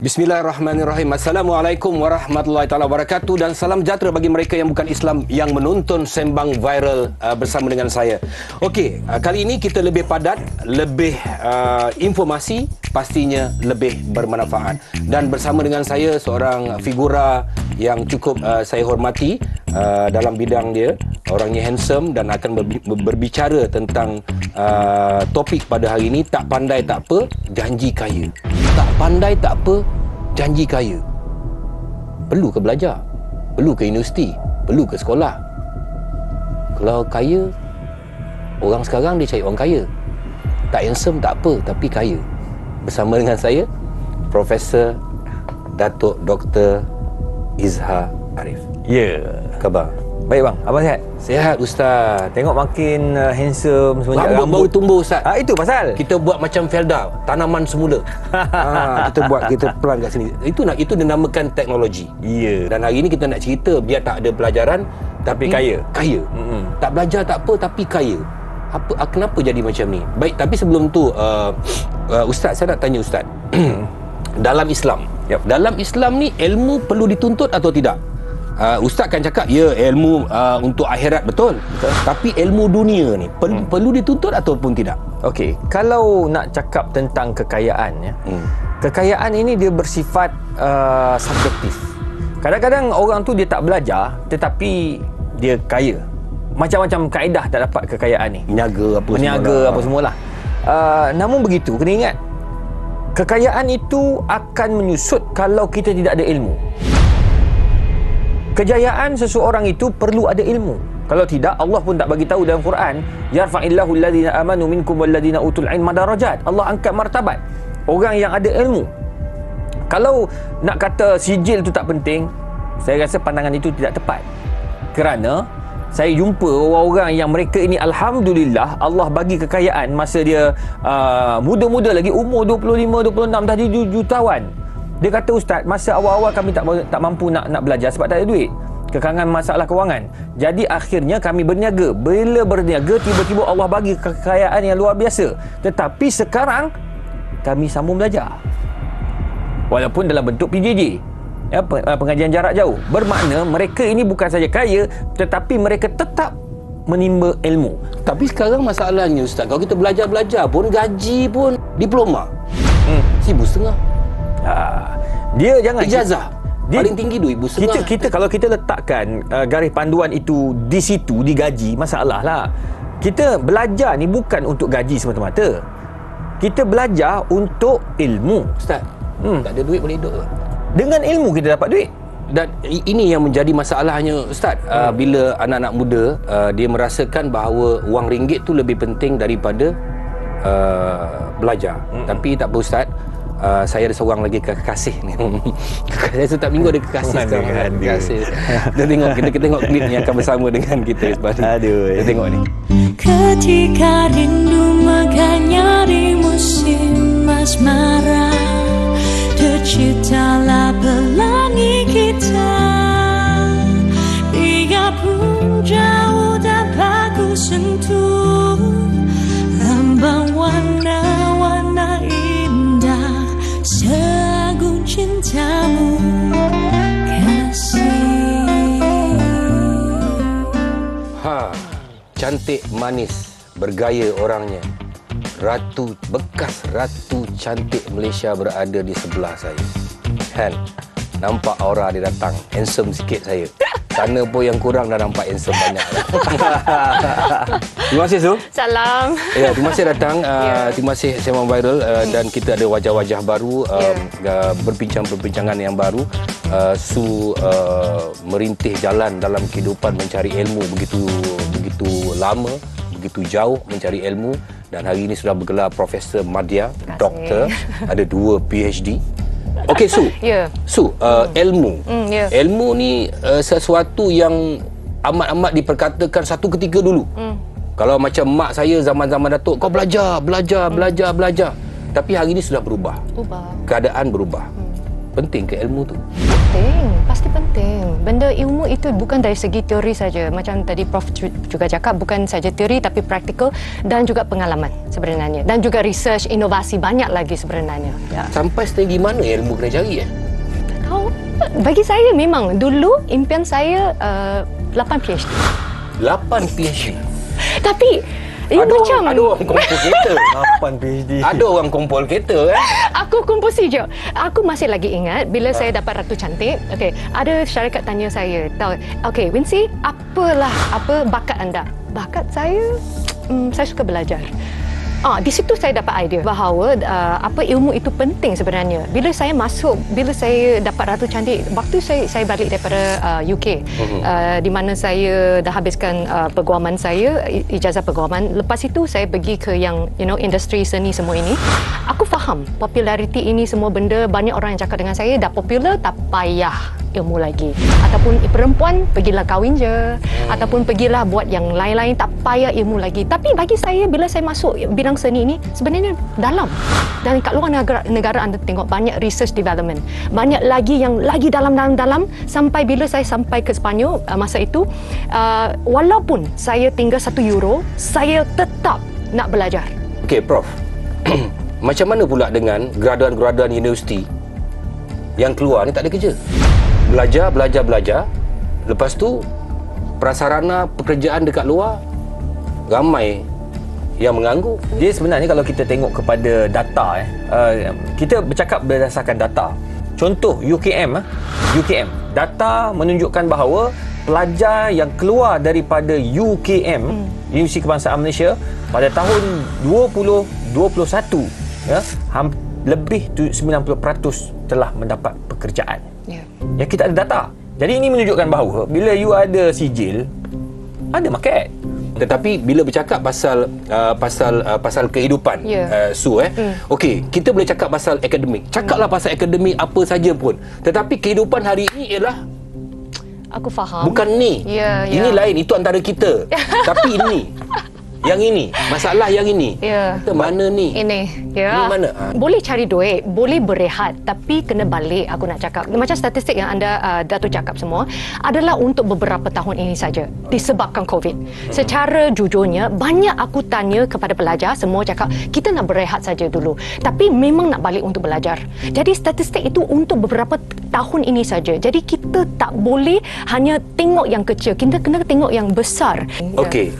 Bismillahirrahmanirrahim. Assalamualaikum warahmatullahi taala wabarakatuh dan salam sejahtera bagi mereka yang bukan Islam yang menonton Sembang Viral bersama dengan saya. Okey, kali ini kita lebih padat, lebih informasi, pastinya lebih bermanfaat. Dan bersama dengan saya seorang figura yang cukup saya hormati dalam bidang dia. Orangnya handsome dan akan berbicara tentang topik pada hari ini. Tak pandai tak apa, janji kaya. Tak pandai tak apa, janji kaya. Perlu ke belajar? Perlu ke universiti? Perlu ke sekolah? Kalau kaya, orang sekarang dia cari orang kaya. Tak handsome tak apa, tapi kaya. Bersama dengan saya, Profesor Datuk Dr. Izhar Arif. Ya. Khabar? Baik bang, abang sihat? Sihat Ustaz. Tengok makin handsome semenjak Rambut baru tumbuh Ustaz. Itu pasal. Kita buat macam Felda, tanaman semula. kita pelan kat sini. Itu dinamakan teknologi. Ya. Dan hari ini kita nak cerita biar tak ada pelajaran tapi kaya. Kaya. Tak belajar tak apa tapi kaya. Kenapa jadi macam ni? Baik, tapi sebelum tu Ustaz, saya nak tanya Ustaz. Dalam Islam. Yep. Dalam Islam ni ilmu perlu dituntut atau tidak? Ustaz kan cakap ya ilmu untuk akhirat betul. Tapi ilmu dunia ni perlu dituntut ataupun tidak? Okey, kalau nak cakap tentang kekayaan ya. Kekayaan ini dia bersifat subjektif. Kadang-kadang orang tu dia tak belajar tetapi dia kaya. Macam-macam kaedah tak dapat kekayaan ni. Meniaga apa semualah. Namun begitu, kena ingat kekayaan itu akan menyusut kalau kita tidak ada ilmu. Kejayaan seseorang itu perlu ada ilmu. Kalau tidak, Allah pun tak bagi tahu dalam Quran, yarfa'illahu alladhina amanu minkum walladhina utul ilma darajat. Allah angkat martabat orang yang ada ilmu. Kalau nak kata sijil itu tak penting, saya rasa pandangan itu tidak tepat. Kerana saya jumpa orang-orang yang mereka ini alhamdulillah Allah bagi kekayaan masa dia muda-muda lagi, umur 25, 26 dah jadi jutawan. Dia kata, Ustaz, masa awal-awal kami tak mampu nak belajar sebab tak ada duit. Kekangan masalah kewangan. Jadi akhirnya kami berniaga. Bila berniaga, tiba-tiba Allah bagi kekayaan yang luar biasa. Tetapi sekarang kami sambung belajar. Walaupun dalam bentuk PJJ. Pengajian jarak jauh. Bermakna mereka ini bukan saja kaya, tetapi mereka tetap menimba ilmu. Tapi sekarang masalahnya Ustaz, kalau kita belajar-belajar pun gaji pun diploma. 1,500. Dia jangan ijazah paling tinggi 2,500. Kita kalau kita letakkan garis panduan itu di situ, di gaji, masalah lah. Kita belajar ni bukan untuk gaji semata-mata. Kita belajar untuk ilmu. Ustaz, tak ada duit boleh hidup ke? Dengan ilmu kita dapat duit. Dan ini yang menjadi masalahnya Ustaz. Bila anak-anak muda dia merasakan bahawa wang ringgit tu lebih penting daripada belajar. Tapi tak apa Ustaz, saya ada seorang lagi kekasih ni. Saya setiap minggu ada kekasih sekarang. Kekasih. Kita tengok klip ni akan bersama dengan kita sebalik. Kita tengok ni. Ketika rindu megahnya di musim asmara, terciptalah pelangi kita. Dia pun jauh dapat ku sentuh, lambang warna-warna indah seagung cintamu, kasih. Cantik, manis, bergaya orangnya. Bekas ratu cantik Malaysia berada di sebelah saya. Kan? Nampak aura dia datang. Handsome sikit saya. Sana pun yang kurang dah nampak handsome banyak. Terima kasih Su. Salam. Ya, terima kasih datang. Terima kasih Sembang Viral dan kita ada wajah-wajah baru, berbincang-perbincangan yang baru. Su merintih jalan dalam kehidupan mencari ilmu begitu lama, begitu jauh mencari ilmu dan hari ini sudah bergelar Profesor Madya, Doktor, ada 2 PhD. Okey Su. Su, ilmu. Ilmu ni sesuatu yang amat-amat diperkatakan satu ketika dulu. Kalau macam mak saya zaman-zaman Datuk, kau belajar. Tapi hari ini sudah berubah. Keadaan berubah. Penting ke ilmu tu? Pasti penting. Benda ilmu itu bukan dari segi teori saja. Macam tadi Prof juga cakap, bukan saja teori tapi praktikal dan juga pengalaman sebenarnya. Dan juga research, inovasi banyak lagi sebenarnya. Ya. Sampai setinggi mana ilmu kena cari Tahu? Bagi saya memang dulu impian saya 8 PhD. 8 PhD. Tapi ada orang kumpul kereta. 8 PhD. Ada orang kumpul kereta kan? Aku komposi je. Aku masih lagi ingat bila saya dapat Ratu Cantik. Okey, ada syarikat tanya saya, tahu, okey, Wincy, apa bakat anda? Bakat saya, saya suka belajar. Di situ saya dapat idea bahawa ilmu itu penting sebenarnya. Bila saya dapat Ratu Cantik, waktu saya balik daripada UK, di mana saya dah habiskan perguaman saya, ijazah perguaman. Lepas itu saya pergi ke yang industri seni semua ini. Aku faham populariti ini semua benda, banyak orang yang cakap dengan saya dah popular, tak payah ilmu lagi. Ataupun perempuan, pergilah kahwin je. Ataupun pergilah buat yang lain-lain, tak payah ilmu lagi. Tapi bagi saya, bila saya masuk bidang seni ini, sebenarnya dalam. Dan kat luar negara anda tengok banyak research development. Banyak lagi yang lagi dalam. Sampai bila saya sampai ke Sepanyol, masa itu, walaupun saya tinggal €1, saya tetap nak belajar. Okey, Prof. Macam mana pula dengan graduan-graduan universiti yang keluar ni tak ada kerja? Belajar. Lepas tu prasarana pekerjaan dekat luar ramai yang menganggur. Dia sebenarnya kalau kita tengok kepada data, kita bercakap berdasarkan data. Contoh UKM, data menunjukkan bahawa pelajar yang keluar daripada UKM, Universiti Kebangsaan Malaysia, pada tahun 2021, lebih 90% telah mendapat pekerjaan. Ya, kita ada data. Jadi ini menunjukkan bahawa bila you ada sijil, ada market. Tetapi bila bercakap pasal kehidupan, okey, kita boleh cakap pasal akademik. Cakaplah pasal akademik apa saja pun. Tetapi kehidupan hari ini ialah, aku faham. bukan ni. Ini lain, itu antara kita. Tapi ini, yang ini, masalah yang ini. Kita mana ni? Ini mana? Boleh cari duit, boleh berehat, tapi kena balik. Aku nak cakap macam statistik yang anda Dato' cakap semua adalah untuk beberapa tahun ini saja disebabkan COVID. Secara jujurnya, banyak aku tanya kepada pelajar, semua cakap kita nak berehat saja dulu, tapi memang nak balik untuk belajar. Jadi statistik itu untuk beberapa tahun ini saja. Jadi kita tak boleh hanya tengok yang kecil, kita kena tengok yang besar. Okey,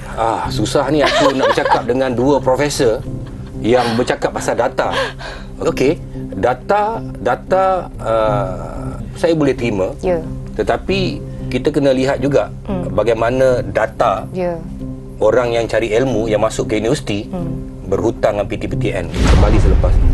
susah ni aku nak bercakap dengan dua profesor yang bercakap pasal data. Okey, data saya boleh terima. Tetapi kita kena lihat juga bagaimana data orang yang cari ilmu yang masuk ke universiti berhutang dengan PTPTN. Kembali selepas ini.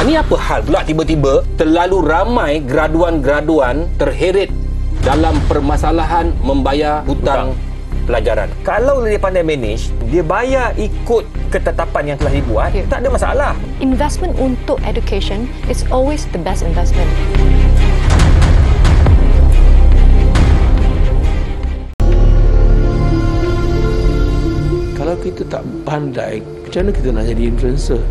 Ini apa hal pula tiba-tiba terlalu ramai graduan-graduan terheret dalam permasalahan membayar hutang pelajaran? Kalau dia pandai manage, dia bayar ikut ketetapan yang telah dibuat, tak ada masalah. Investment untuk education is always the best investment. Kalau kita tak pandai, macam mana kita nak jadi influencer?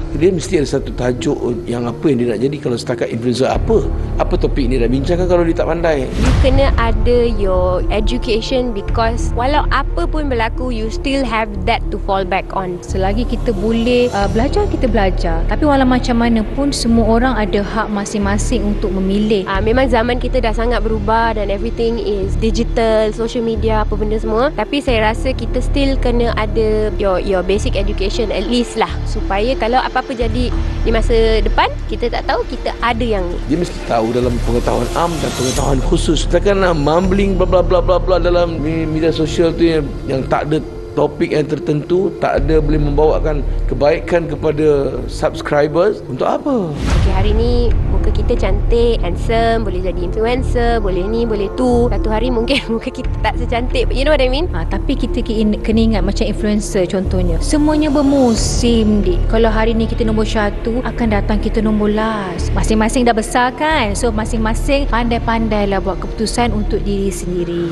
Dia mesti ada satu tajuk yang apa yang dia nak jadi. Kalau setakat influencer, apa topik ni dah bincangkan kalau dia tak pandai. You kena ada your education, because walau apa pun berlaku, you still have that to fall back on. Selagi kita boleh belajar, kita belajar. Tapi walau macam mana pun, semua orang ada hak masing-masing untuk memilih. Memang zaman kita dah sangat berubah dan everything is digital, social media, apa benda semua. Tapi saya rasa kita still kena ada your basic education at least lah, supaya kalau apa-apa jadi di masa depan, kita tak tahu, kita ada yang ni. Dia mesti tahu dalam pengetahuan am dan pengetahuan khusus. Takkanlah mumbling bla bla bla bla dalam media sosial tu yang tak ada topik yang tertentu, tak ada boleh membawakan kebaikan kepada subscribers. Untuk apa? Okay, hari ni muka kita cantik, handsome, boleh jadi influencer, boleh ni, boleh tu. Satu hari mungkin muka kita tak secantik, you know what I mean? Tapi kita kena ingat macam influencer contohnya, semuanya bermusim, dik. Kalau hari ni kita nombor 1, akan datang kita nombor last. Masing-masing dah besar kan, so masing-masing pandai-pandailah buat keputusan untuk diri sendiri.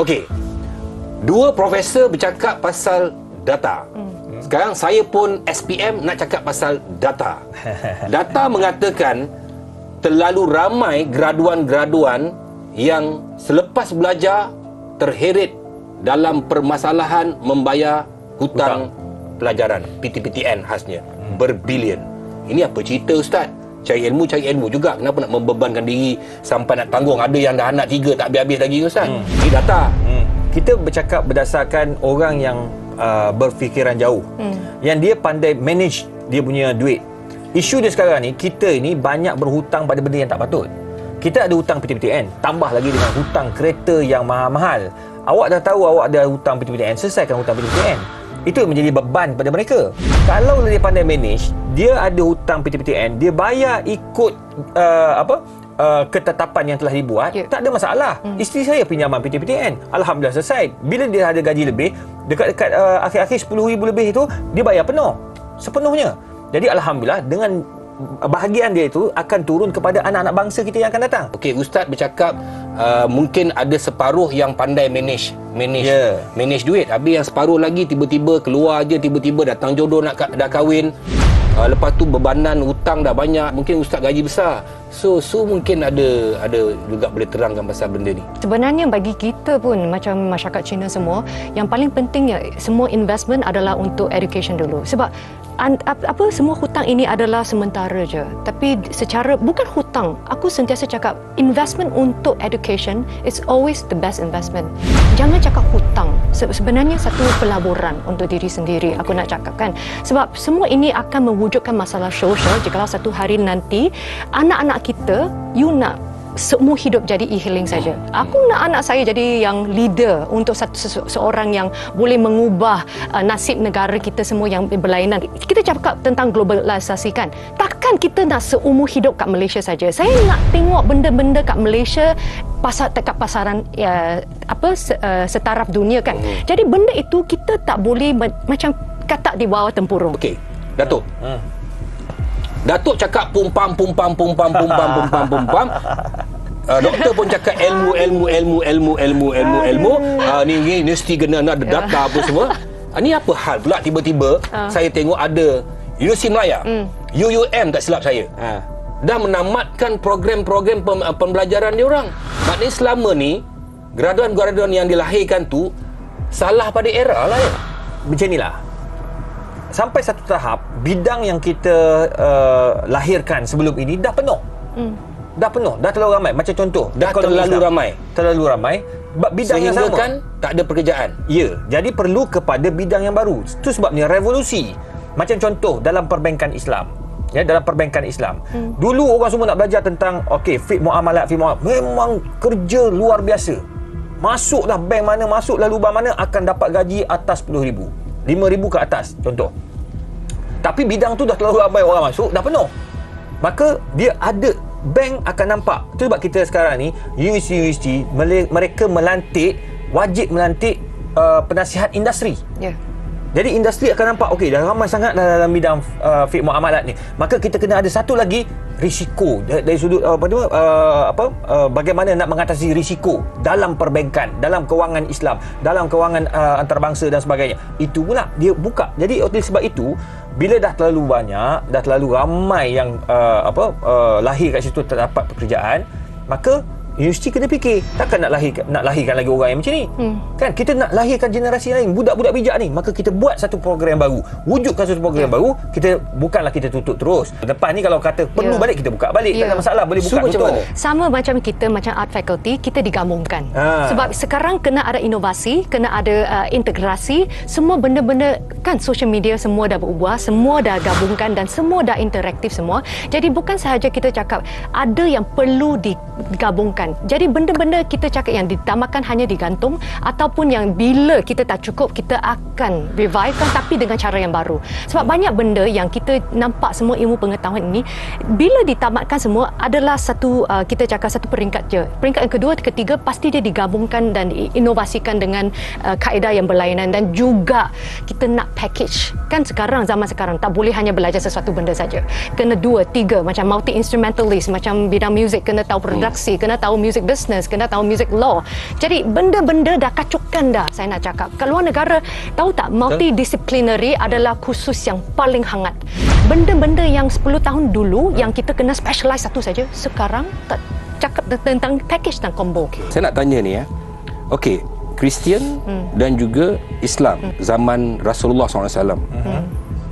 Okey, dua profesor bercakap pasal data. Sekarang saya pun SPM nak cakap pasal data. Data mengatakan terlalu ramai graduan-graduan yang selepas belajar terheret dalam permasalahan membayar hutang pelajaran, PTPTN khasnya, berbilion. Ini apa cerita Ustaz? Cari ilmu juga. Kenapa nak membebankan diri sampai nak tanggung? Ada yang dah anak 3 tak habis-habis lagi Ustaz. Ini data. Kita bercakap berdasarkan orang yang berfikiran jauh. Yang dia pandai manage dia punya duit. Isu dia sekarang ni, kita ni banyak berhutang pada benda yang tak patut. Kita ada hutang PTPTN, tambah lagi dengan hutang kereta yang mahal-mahal. Awak dah tahu awak ada hutang PTPTN, selesaikan hutang PTPTN. Itu menjadi beban pada mereka. Kalau dia pandai manage, dia ada hutang PTPTN, dia bayar ikut ketetapan yang telah dibuat, tak ada masalah. Isteri saya pinjaman PTPTN, alhamdulillah selesai. Bila dia ada gaji lebih, dekat-dekat akhir-akhir 10,000 lebih itu, dia bayar penuh, sepenuhnya. Jadi alhamdulillah, dengan bahagian dia itu akan turun kepada anak-anak bangsa kita yang akan datang. Okey, Ustaz bercakap mungkin ada separuh yang pandai manage duit. Habis yang separuh lagi tiba-tiba keluar je, tiba-tiba datang jodoh dah kahwin. Lepas tu bebanan hutang dah banyak. Mungkin Ustaz gaji besar. So mungkin ada juga boleh terangkan pasal benda ni. Sebenarnya bagi kita pun macam masyarakat Cina semua, yang paling pentingnya semua investment adalah untuk education dulu. Sebab semua hutang ini adalah sementara je. Tapi secara bukan hutang, aku sentiasa cakap investment untuk education is always the best investment. Jangan cakap hutang. Sebenarnya satu pelaburan untuk diri sendiri, aku nak cakap kan. Sebab semua ini akan mewujudkan masalah sosial jikalau satu hari nanti anak-anak kita, you nak seumur hidup jadi e-hailing saja. Aku nak anak saya jadi yang leader untuk seorang yang boleh mengubah nasib negara kita semua yang berlainan. Kita cakap tentang globalisasi kan. Takkan kita nak seumur hidup kat Malaysia saja. Saya nak tengok benda-benda kat Malaysia dekat pasaran setaraf dunia kan. Jadi benda itu kita tak boleh macam katak di bawah tempurung. Okey, Datuk. Datuk cakap pumpam. Doktor pun cakap ilmu. Ni mesti kena ada data apa semua. Ni apa hal pula tiba-tiba saya tengok ada Universiti Melaya, UUM tak silap saya, dah menamatkan program-program pembelajaran dia orang. Maknanya selama ni graduan-graduan yang dilahirkan tu salah pada era lah ya. Macam inilah. Sampai satu tahap, bidang yang kita lahirkan sebelum ini dah penuh. Dah penuh, dah terlalu ramai. Macam contoh, dah terlalu ramai. Bidang yang sama kan tak ada pekerjaan. Ya, jadi perlu kepada bidang yang baru. Itu sebabnya revolusi. Macam contoh dalam perbankan Islam. Ya, dalam perbankan Islam. Dulu orang semua nak belajar tentang fiqh muamalat. Memang kerja luar biasa. Masuklah bank mana, masuklah lubang mana akan dapat gaji atas 10,000. 5,000 ke atas contoh. Tapi bidang tu dah terlalu ramai orang masuk, dah penuh. Maka dia ada bank akan nampak. Itu sebab kita sekarang ni universiti mereka wajib melantik penasihat industri. Jadi industri akan nampak dah ramai sangat dalam bidang fiqh muamalat ni. Maka kita kena ada satu lagi risiko dari sudut bagaimana nak mengatasi risiko dalam perbankan, dalam kewangan Islam, dalam kewangan antarabangsa dan sebagainya. Itu pula dia buka. Jadi oleh sebab itu bila dah terlalu banyak, dah terlalu ramai yang lahir kat situ tak dapat pekerjaan, maka universiti kena fikir, takkan nak lahirkan lagi orang yang macam ni. Kan kita nak lahirkan generasi lain, budak-budak bijak ni, maka kita buat satu program baru, wujudkan satu program baru. Bukanlah kita tutup terus. Depan ni kalau kata perlu balik, kita buka balik, tak ada masalah, boleh buka tutup. Sama macam kita, macam art faculty, kita digabungkan. Sebab sekarang kena ada inovasi, kena ada integrasi, semua benda-benda kan, social media semua dah berubah, semua dah gabungkan dan semua dah interaktif semua. Jadi bukan sahaja kita cakap ada yang perlu digabungkan. Jadi benda-benda kita cakap yang ditamakan hanya digantung, ataupun yang bila kita tak cukup kita akan revivekan, tapi dengan cara yang baru. Sebab banyak benda yang kita nampak semua ilmu pengetahuan ini bila ditamatkan semua adalah satu kita cakap satu peringkat je. Peringkat yang kedua, ketiga pasti dia digabungkan dan diinovasikan dengan kaedah yang berlainan. Dan juga kita nak package. Kan zaman sekarang tak boleh hanya belajar sesuatu benda saja. Kena 2, 3 macam multi instrumentalist, macam bidang muzik kena tahu produksi, kena tahu tahu music business, kena tahu music law. Jadi benda-benda dah kacaukan dah, saya nak cakap. Kat luar negara, tahu tak, multidisciplinary adalah khusus yang paling hangat. Benda-benda yang 10 tahun dulu yang kita kena specialize satu saja, sekarang tak cakap tentang package dan combo. Saya nak tanya ni ya. Okey, Kristian dan juga Islam zaman Rasulullah SAW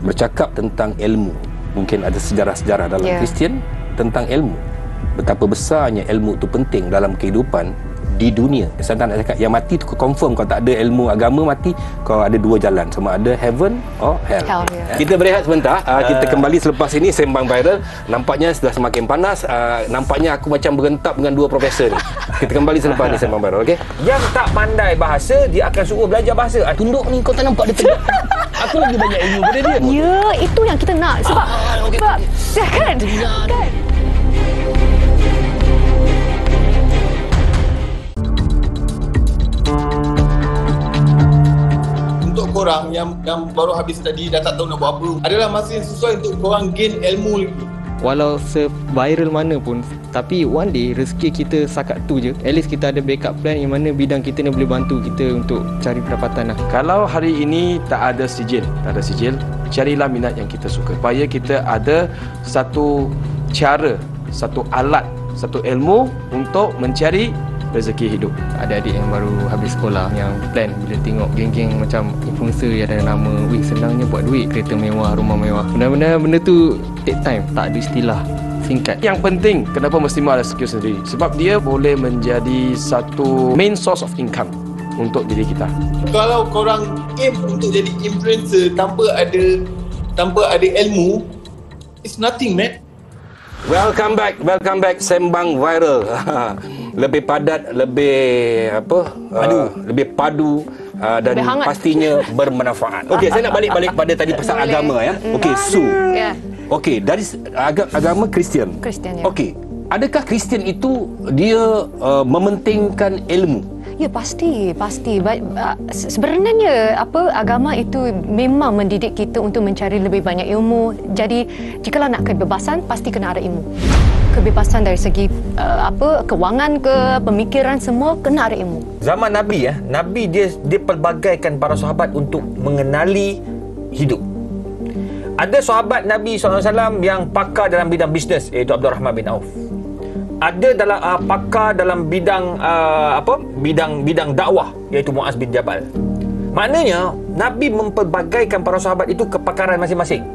bercakap tentang ilmu. Mungkin ada sejarah-sejarah dalam Kristian tentang ilmu. Betapa besarnya ilmu itu penting dalam kehidupan di dunia. Saya tak nak cakap yang mati tu confirm kalau tak ada ilmu agama mati, kau ada dua jalan, sama ada heaven or hell. Kita berehat sebentar. Kita kembali selepas ini Sembang Viral. Nampaknya sudah semakin panas. Nampaknya aku macam berentap dengan dua profesor ni. Kita kembali selepas ini Sembang Viral, okey? Yang tak pandai bahasa, dia akan suruh belajar bahasa. Tunduk ni kau tak nampak dia tunduk. Aku lagi banyak ilmu pada dia. Ya, itu yang kita nak. Sebab kan? Untuk korang yang baru habis tadi dah tak tahu nak buat apa, adalah masa yang sesuai untuk korang gain ilmu lagi. Walau se-viral mana pun, tapi one day rezeki kita sakat tu je. At least kita ada backup plan yang mana bidang kita ni boleh bantu kita untuk cari pendapatan lah. Kalau hari ini tak ada sijil, carilah minat yang kita suka. Supaya kita ada satu cara, satu alat, satu ilmu untuk mencari rezeki hidup. Adik-adik yang baru habis sekolah yang plan bila tengok geng-geng macam influencer yang ada nama, wih senangnya buat duit, kereta mewah, rumah mewah. Benar-benar benda tu take time, tak ada istilah singkat. Yang penting, kenapa mesti ada skill sendiri? Sebab dia boleh menjadi satu main source of income untuk diri kita. Kalau korang aim untuk jadi influencer tanpa ada ilmu, it's nothing, man. Welcome back Sembang Viral. Lebih padat, lebih lebih padu dan pastinya bermanfaat. Okey, saya nak balik pada tadi pasal agama ya. Okey, Su. Okey, dari agama Kristian. Kristian ya. Okey, adakah Kristian itu dia mementingkan ilmu? Ya, pasti. Sebenarnya agama itu memang mendidik kita untuk mencari lebih banyak ilmu. Jadi jikalau nak kebebasan, pasti kena ada ilmu. Kebebasan dari segi kewangan ke pemikiran, semua kena ada ilmu. Zaman Nabi Nabi dia pelbagaikan para sahabat untuk mengenali hidup. Ada sahabat Nabi SAW yang pakar dalam bidang bisnes, iaitu Abdul Rahman bin Auf. Ada dalam pakar dalam bidang bidang dakwah, iaitu Muaz bin Jabal. Maknanya Nabi mempelbagaikan para sahabat itu kepakaran masing-masing.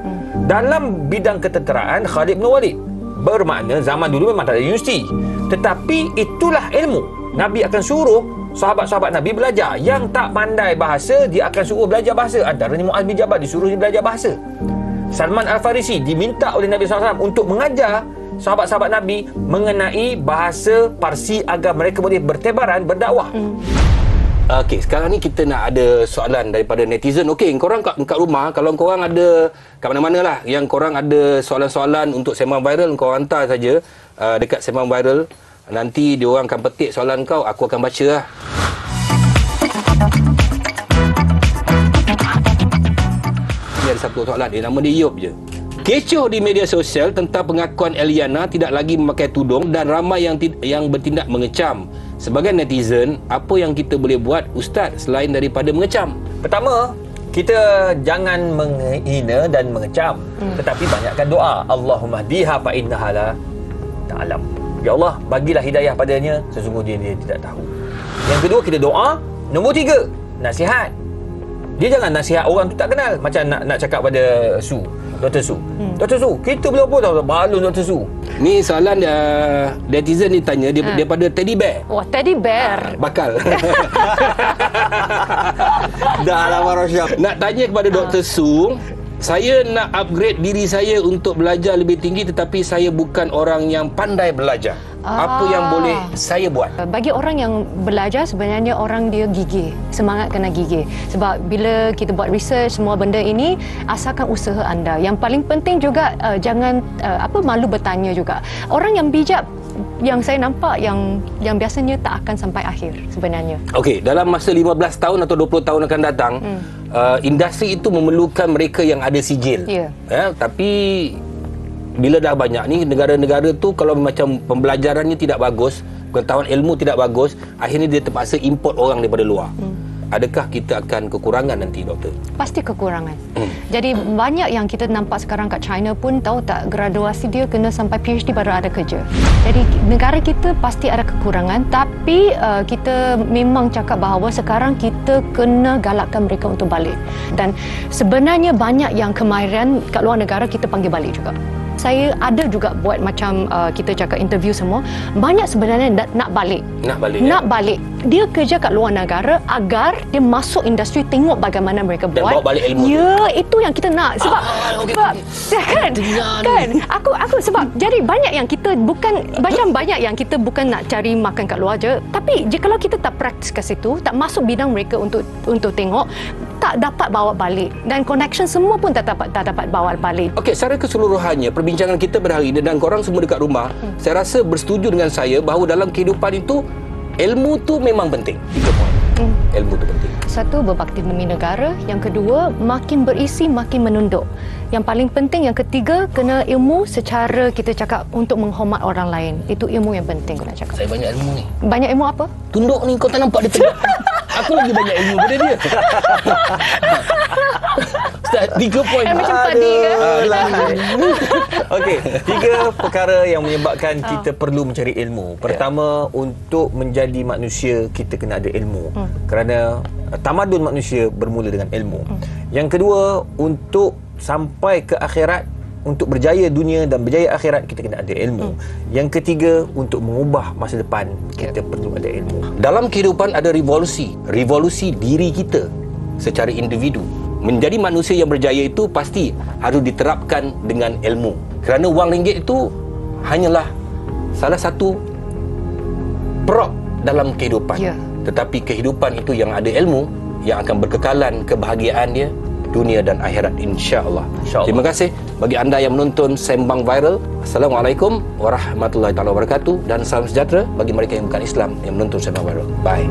Dalam bidang ketenteraan, Khalid bin Walid, bermakna zaman dulu memang tak ada universiti, tetapi itulah ilmu. Nabi akan suruh sahabat-sahabat Nabi belajar. Yang tak pandai bahasa, dia akan suruh belajar bahasa. Antaranya Muaz bin Jabal disuruh dia belajar bahasa. Salman Al-Farisi diminta oleh Nabi SAW untuk mengajar sahabat-sahabat Nabi mengenai bahasa Parsi agar mereka boleh bertebaran berdakwah. Okey, sekarang ni kita nak ada soalan daripada netizen. Okey, korang kat rumah, kalau korang ada kat mana-mana lah yang korang ada soalan-soalan untuk Sembang Viral, korang hantar saja dekat Sembang Viral. Nanti dia orang akan petik soalan kau, aku akan baca lah. Ni ada satu soalan, nama dia Yop je. Kecoh di media sosial tentang pengakuan Eliana tidak lagi memakai tudung dan ramai yang bertindak mengecam. Sebagai netizen, apa yang kita boleh buat, Ustaz, selain daripada mengecam? Pertama, kita jangan menghina dan mengecam, tetapi banyakkan doa. Allahumma hdiha fa innaha la ta'lam. Ya Allah, bagilah hidayah padanya, sesungguhnya dia tidak tahu. Yang kedua, kita doa. Nombor 3, nasihat. Dia jangan nasihat orang tu tak kenal. Macam nak cakap pada Su, Dr. Su. Dr. Su, kita boleh apa tahu balun Dr. Su. Ni soalan netizen ni tanya daripada teddy bear. Wah, teddy bear. Bakal. Dah lah Marosya. Nak tanya kepada Dr. Su, saya nak upgrade diri saya untuk belajar lebih tinggi tetapi saya bukan orang yang pandai belajar. Apa yang boleh saya buat? Bagi orang yang belajar, sebenarnya orang dia gigih. Semangat kena gigih. Sebab bila kita buat research semua benda ini, asalkan usaha anda. Yang paling penting juga jangan malu bertanya juga. Orang yang bijak yang saya nampak yang biasanya tak akan sampai akhir sebenarnya. Okey, dalam masa 15 tahun atau 20 tahun akan datang, industri itu memerlukan mereka yang ada sijil. Tapi bila dah banyak ni negara-negara tu kalau macam pembelajarannya tidak bagus, pengetahuan ilmu tidak bagus, akhirnya dia terpaksa import orang daripada luar. Adakah kita akan kekurangan nanti, doktor? Pasti kekurangan. Jadi banyak yang kita nampak sekarang kat China pun tahu tak, graduasi dia kena sampai PhD baru ada kerja. Jadi negara kita pasti ada kekurangan, tapi kita memang cakap bahawa sekarang kita kena galakkan mereka untuk balik. Dan sebenarnya banyak yang kemahiran kat luar negara kita panggil balik juga. Saya ada juga buat macam kita cakap interview semua. Banyak sebenarnya nak balik. Nak balik. Dia kerja kat luar negara agar dia masuk industri, tengok bagaimana mereka buat. Dan bawa balik ilmu. Ya, itu yang kita nak. Sebab kan aku sebab jadi banyak yang kita banyak yang kita bukan nak cari makan kat luar je, tapi kalau kita tak praktis kat situ, tak masuk bidang mereka untuk tengok, tak dapat bawa balik, dan connection semua pun tak dapat bawa balik. Okey, secara keseluruhannya perbincangan kita pada hari ini, dan korang semua dekat rumah, saya rasa bersetuju dengan saya bahawa dalam kehidupan itu ilmu tu memang penting. 3 poin. Ilmu tu penting. Satu, berbakti bumi negara. Yang kedua, makin berisi makin menunduk. Yang paling penting, yang ketiga, kena ilmu secara kita cakap untuk menghormat orang lain. Itu ilmu yang penting aku nak cakap. Saya banyak ilmu ni. Banyak ilmu apa? Tunduk ni, kau tak nampak dia tunduk. Aku lagi banyak ilmu daripada dia. Ustaz, 3 poin. Macam tadi ke? Okey, 3 perkara yang menyebabkan kita perlu mencari ilmu. Pertama, untuk menjadi manusia kita kena ada ilmu. Kerana tamadun manusia bermula dengan ilmu. Yang kedua, untuk sampai ke akhirat, untuk berjaya dunia dan berjaya akhirat, kita kena ada ilmu. Yang ketiga, untuk mengubah masa depan, kita perlu ada ilmu. Dalam kehidupan ada revolusi diri kita secara individu. Menjadi manusia yang berjaya itu pasti harus diterapkan dengan ilmu. Kerana wang ringgit itu hanyalah salah satu prop dalam kehidupan. Tetapi kehidupan itu yang ada ilmu, yang akan berkekalan kebahagiaan dia dunia dan akhirat, insya-Allah. Terima kasih bagi anda yang menonton Sembang Viral. Assalamualaikum warahmatullahi wabarakatuh, dan salam sejahtera bagi mereka yang bukan Islam yang menonton Sembang Viral. Bye.